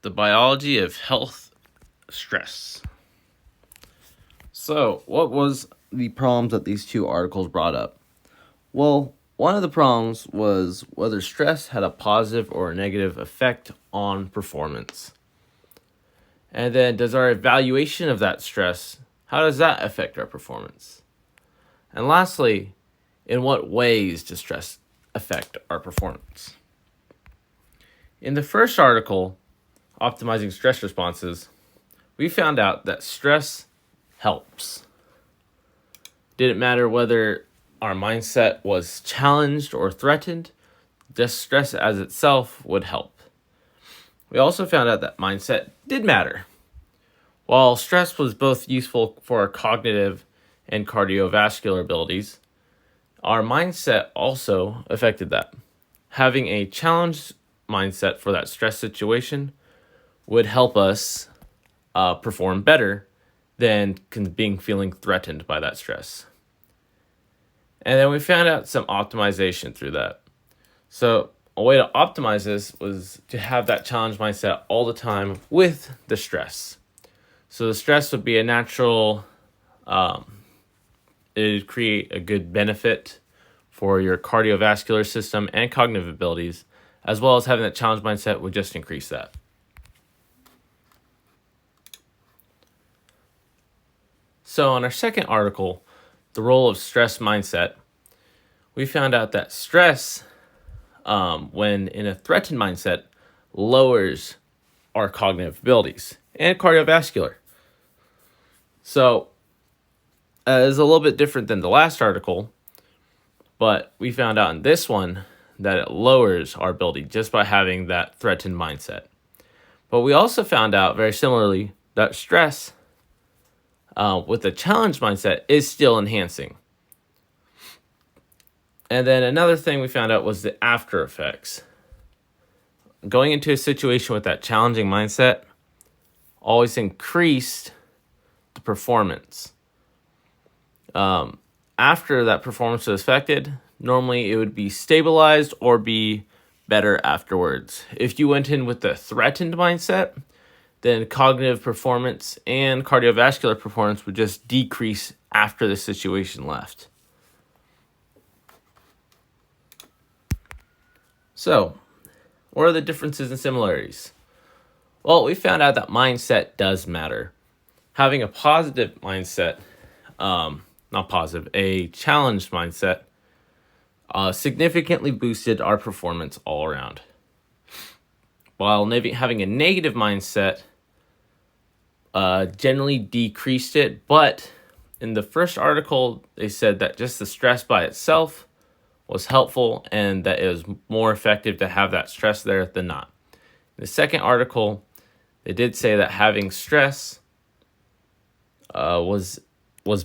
The biology of health stress. So, what was the problems that these two articles brought up? Well, one of the problems was whether stress had a positive or a negative effect on performance. And then, does our evaluation of that stress, how does that affect our performance? And lastly, in what ways does stress affect our performance? In the first article, Optimizing Stress Responses, we found out that stress helps. Didn't matter whether our mindset was challenged or threatened, just stress as itself would help. We also found out that mindset did matter. While stress was both useful for our cognitive and cardiovascular abilities, our mindset also affected that. Having a challenged mindset for that stress situation would help us perform better than feeling threatened by that stress. And then we found out some optimization through that. So a way to optimize this was to have that challenge mindset all the time with the stress. So the stress would be a natural, it would create a good benefit for your cardiovascular system and cognitive abilities, as well as having that challenge mindset would just increase that. So on our second article, the role of stress mindset, we found out that stress, when in a threatened mindset, lowers our cognitive abilities and cardiovascular. So it's a little bit different than the last article, but we found out in this one that it lowers our ability just by having that threatened mindset. But we also found out very similarly that stress with a challenge mindset is still enhancing. And then another thing we found out was the after effects. Going into a situation with that challenging mindset always increased the performance. After that performance was affected, normally it would be stabilized or be better afterwards. If you went in with the threatened mindset, then cognitive performance and cardiovascular performance would just decrease after the situation left. So, what are the differences and similarities? Well, we found out that mindset does matter. Having a positive mindset, a challenged mindset, significantly boosted our performance all around. While having a negative mindset generally decreased it, but in the first article, they said that just the stress by itself was helpful and that it was more effective to have that stress there than not. In the second article, they did say that having stress was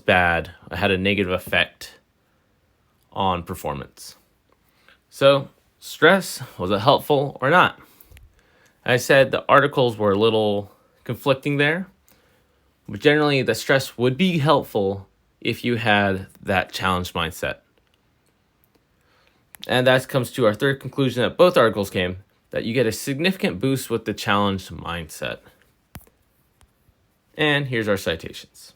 bad, had a negative effect on performance. So, stress, was it helpful or not? I said the articles were a little conflicting there, but generally the stress would be helpful if you had that challenged mindset. And that comes to our third conclusion that both articles came, that you get a significant boost with the challenged mindset. And here's our citations.